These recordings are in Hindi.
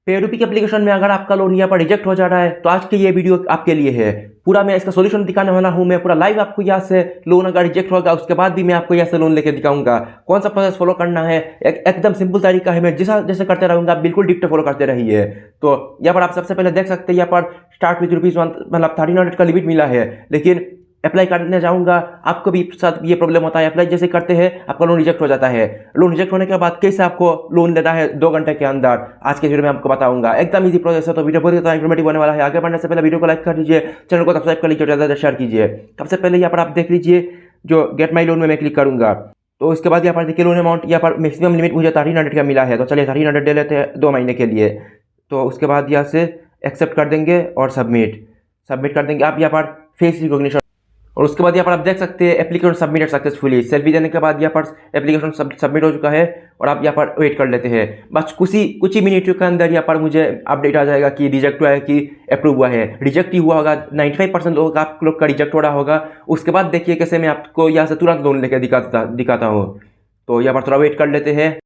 पेरूपी के एप्लीकेशन में अगर आपका लोन यहाँ पर रिजेक्ट हो जा रहा है तो आज की ये वीडियो आपके लिए है। पूरा मैं इसका सॉल्यूशन दिखाने वाला हूँ। मैं पूरा लाइव आपको यहाँ से लोन अगर रिजेक्ट होगा उसके बाद भी मैं आपको यहाँ से लोन लेके दिखाऊंगा कौन सा प्रोसेस फॉलो करना है। एकदम सिंपल तरीका है, मैं जैसा जैसे करते रहूंगा आप बिल्कुल डिक्ट फॉलो करते रहिए। तो यहाँ पर आप सबसे पहले देख सकते हैं यहाँ पर स्टार्ट विद ₹1 मतलब 1300 का लिमिट मिला है, लेकिन अप्लाई करने जाऊंगा आपको भी साथ ये प्रॉब्लम होता है। अप्लाई जैसे करते हैं आपका लोन रिजेक्ट हो जाता है। लोन रिजेक्ट होने के बाद कैसे आपको लोन लेना है 2 घंटे के अंदर आज के वीडियो में आपको बताऊंगा। एकदम इजी प्रोसेस है, तो वीडियो बहुत ज़्यादा इन्फॉर्मेटिव होने वाला है। आगे बढ़ने से पहले वीडियो को लाइक कर लीजिए, चैनल को सब्सक्राइब कर लीजिए, ज़्यादा शेयर कीजिए। सबसे पहले यहाँ पर आप देख लीजिए जो गेट माई लोन में मैं क्लिक करूंगा तो उसके बाद यहाँ पर देखिए लोन अमाउंट यहाँ पर मैक्सिमम लिमिट मुझे 1300 का मिला है। तो चलिए 1300 दे लेते हैं 2 महीने के लिए। तो उसके बाद यहाँ से एक्सेप्ट कर देंगे और सबमिट कर देंगे आप यहाँ पर फेस रिकॉग्निशन। और उसके बाद यहाँ पर आप देख सकते हैं एप्लीकेशन सबमिटेड सक्सेसफुली। सेल्फी देने के बाद यहाँ पर एप्लीकेशन सबमिट हो चुका है और आप यहाँ पर वेट कर लेते हैं। बस कुछ ही मिनटों के अंदर यहाँ पर मुझे अपडेट आ जाएगा कि रिजेक्ट हुआ है कि अप्रूव हुआ है। रिजेक्ट ही हुआ होगा, 95% लोगों का आप लोग का रिजेक्ट हो रहा होगा। उसके बाद देखिए कैसे मैं आपको यहाँ से तुरंत लोन लेकर दिखाता हूँ। तो यहाँ पर थोड़ा वेट कर लेते हैं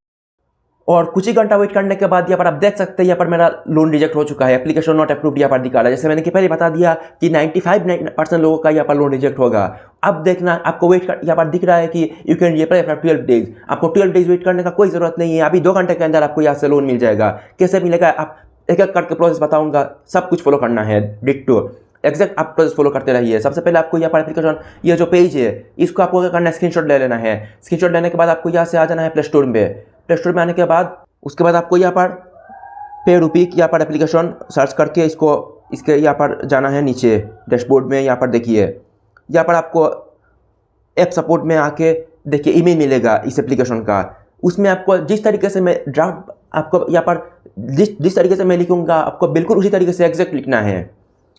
और कुछ ही घंटा वेट करने के बाद यहाँ पर आप देख सकते हैं यहाँ पर मेरा लोन रिजेक्ट हो चुका है। एप्लीकेशन नॉट अप्रूव्ड यहाँ पर दिखा रहा है। जैसे मैंने कि पहले बता दिया कि 95% लोगों का यहाँ पर लोन रिजेक्ट होगा। अब देखना आपको वेट कर यहाँ पर दिख रहा है कि यू कैन रिअप्लाई फॉर 12 डेज। आपको 12 डेज वेट करने का कोई ज़रूरत नहीं है। अभी 2 घंटे के अंदर आपको यहाँ से लोन मिल जाएगा। कैसे मिलेगा आप एक एक करके प्रोसेस बताऊँगा, सब कुछ फॉलो करना है डिट्टो एग्जैक्ट आप प्रोसेस फॉलो करते रहिए। सबसे पहले आपको यहाँ पर एप्लीकेशन ये जो पेज है इसको आपको क्या करना है, स्क्रीनशॉट ले लेना है। स्क्रीनशॉट लेने के बाद आपको यहाँ से आ जाना है प्ले स्टोर में। प्ले स्टोर में आने के बाद उसके बाद आपको यहाँ पर पेरूपी यहाँ पर एप्लीकेशन सर्च करके इसके यहाँ पर जाना है नीचे डैशबोर्ड में। यहाँ पर देखिए यहाँ पर आपको ऐप सपोर्ट में आके देखिए ईमेल मिलेगा इस एप्लीकेशन का। उसमें आपको जिस तरीके से मैं ड्राफ्ट आपको यहाँ पर जिस तरीके से मैं लिखूँगा आपको बिल्कुल उसी तरीके से एग्जैक्ट लिखना है।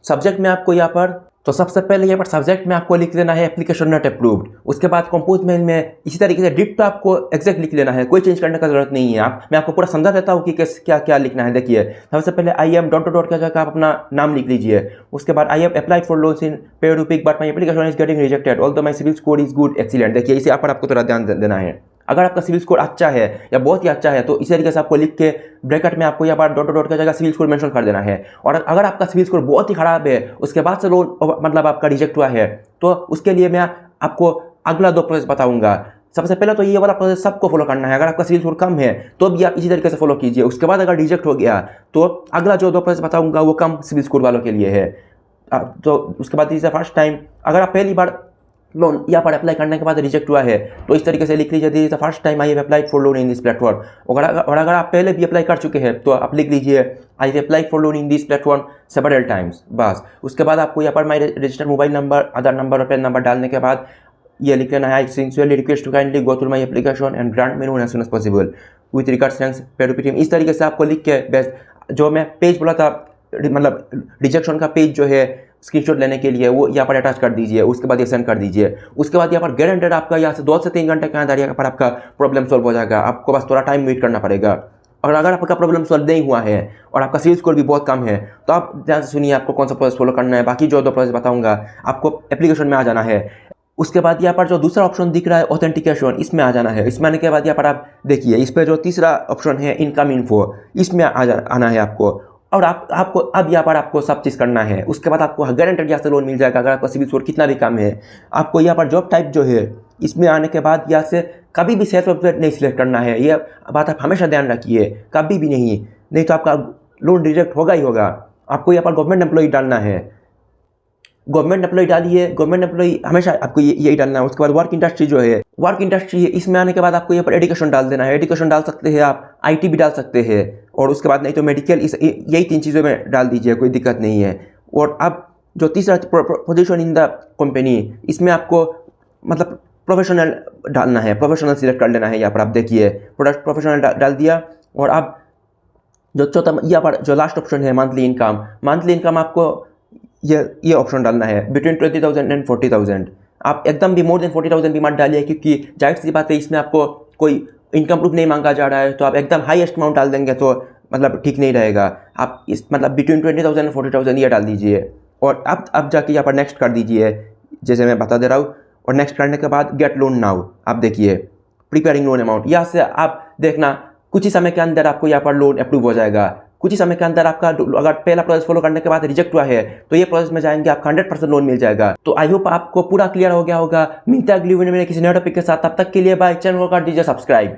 सब्जेक्ट में आपको यहाँ पर तो सबसे पहले यहाँ पर सब्जेक्ट में आपको लिख लेना है एप्लीकेशन नॉट अप्रूव्ड। उसके बाद कंपोज मेल में इसी तरीके से डिट्टो आपको एग्जैक्ट लिख लेना है, कोई चेंज करने का जरूरत नहीं है। मैं आपको पूरा समझा देता हूँ कि क्या क्या लिखना है। देखिए सबसे पहले आई एम डॉट क्या जगह आप अपना नाम लिख लीजिए। उसके बाद I am applied for loans in PayRupee but my application is getting rejected although my CIBIL score is good excellent. देखिए इसे यहाँ पर आपको थोड़ा ध्यान देना है। अगर आपका सिविल स्कोर अच्छा है या बहुत ही अच्छा है तो इसी तरीके से आपको लिख के ब्रैकेट में आपको यहाँ पर डॉट की जगह सिविल स्कोर मेंशन कर देना है। और अगर आपका सिविल स्कोर बहुत ही खराब है उसके बाद से लोन मतलब आपका रिजेक्ट हुआ है तो उसके लिए मैं आपको अगला 2 प्रोसेस बताऊंगा। सबसे पहले तो ये वाला प्रोसेस सबको फॉलो करना है। अगर आपका सिविल स्कोर कम है तो भी आप इसी तरीके से फॉलो कीजिए। उसके बाद अगर रिजेक्ट हो गया तो अगला जो 2 प्रोसेस बताऊंगा वो कम सिविल स्कोर वालों के लिए है। तो उसके बाद इसे फर्स्ट टाइम अगर आप पहली बार लोन यहाँ पर अप्लाई करने के बाद रिजेक्ट हुआ है तो इस तरीके से लिख लीजिए this is the first time I have applied for loan in this platform. और अगर आप पहले भी अप्लाई कर चुके हैं तो आप लिख लीजिए I have applied for loan in this platform several times. बस उसके बाद आपको यहाँ पर my registered mobile number, Aadhaar number और पैन नंबर डालने के बाद ये लिख लेना है I sincerely request to kindly go through my application and grant me loan as soon as possible with regards thanks PayRupee team. इस तरीके से आपको लिख के बेस्ट जो मैं पेज बोला था मतलब रिजेक्शन का पेज जो है स्क्रीनशॉट लेने के लिए वो यहाँ पर अटैच कर दीजिए। उसके बाद ये सेंड कर दीजिए। उसके बाद यहाँ पर गारंटेड आपका यहाँ से 2 से 3 घंटे के अंदर यहाँ पर आपका प्रॉब्लम सॉल्व हो जाएगा। आपको बस थोड़ा टाइम वेट करना पड़ेगा। और अगर आपका प्रॉब्लम सॉल्व नहीं हुआ है और आपका सिविल स्कोर भी बहुत कम है तो आप ध्यान से सुनिए आपको कौन सा प्रोसेस फॉलो करना है। बाकी जो 2 प्रोसेस बताऊँगा आपको एप्लीकेशन में आ जाना है। उसके बाद यहाँ पर जो दूसरा ऑप्शन दिख रहा है ऑथेंटिकेशन, इसमें आ जाना है। इसमें आने के बाद यहाँ पर आप देखिए इस पर जो तीसरा ऑप्शन है इनकम इन्फो, इसमें आना है आपको। और आपको अब यहाँ पर आपको सब चीज़ करना है। उसके बाद आपको गारंटेड यहाँ से लोन मिल जाएगा अगर आपका सिविल स्कोर कितना भी कम है। आपको यहाँ पर जॉब टाइप जो है इसमें आने के बाद यहाँ से कभी भी सेल्फ एम्प्लॉयड नहीं सिलेक्ट करना है। ये बात आप हमेशा ध्यान रखिए, कभी भी नहीं तो आपका लोन रिजेक्ट होगा ही होगा। आपको यहाँ पर गवर्नमेंट एम्प्लॉय डालना है। गवर्नमेंट एम्प्लॉय डालिए, गवर्नमेंट एम्प्लॉय हमेशा आपको यही डालना है। उसके बाद वर्क इंडस्ट्री जो है वर्क इंडस्ट्री है, इसमें आने के बाद आपको यहाँ पर एजुकेशन डाल देना है। एजुकेशन डाल सकते हैं आप, आईटी भी डाल सकते हैं और उसके बाद नहीं तो मेडिकल, यही 3 चीज़ों में डाल दीजिए, कोई दिक्कत नहीं है। और अब जो तीसरा पोजीशन इन द कंपनी, इसमें आपको मतलब प्रोफेशनल डालना है, प्रोफेशनल सिलेक्ट कर लेना है। यहाँ पर आप देखिए प्रोफेशनल डाल दिया। और अब जो चौथा यहाँ पर जो लास्ट ऑप्शन है मंथली इनकम आपको ये ऑप्शन डालना है बिटवीन 20,000 एंड 40,000। आप एकदम भी मोर देन 40,000 भी मत डालिए क्योंकि जाहिर सी बात है इसमें आपको कोई इनकम प्रूफ नहीं मांगा जा रहा है। तो आप एकदम हाईएस्ट अमाउंट डाल देंगे तो मतलब ठीक नहीं रहेगा। आप इस मतलब बिटवीन 20,000 एंड 40,000 ये डाल दीजिए। और अब जाके यहाँ पर नेक्स्ट कर दीजिए जैसे मैं बता दे रहा हूँ। और नेक्स्ट करने के बाद गेट लोन नाउ आप देखिए प्रिपेयरिंग लोन अमाउंट, यहाँ से आप देखना कुछ ही समय के अंदर आपको यहाँ पर लोन अप्रूव हो जाएगा। कुछ ही समय के अंदर आपका अगर पहला प्रोसेस फॉलो करने के बाद रिजेक्ट हुआ है तो ये प्रोसेस में जाएंगे, आपका 100% लोन मिल जाएगा। तो आई होप आपको पूरा क्लियर हो गया होगा। मिलता है अगली वीडियो में किसी नए टॉपिक के साथ, तब तक के लिए बाय। चैनल को कर दीजिए सब्सक्राइब।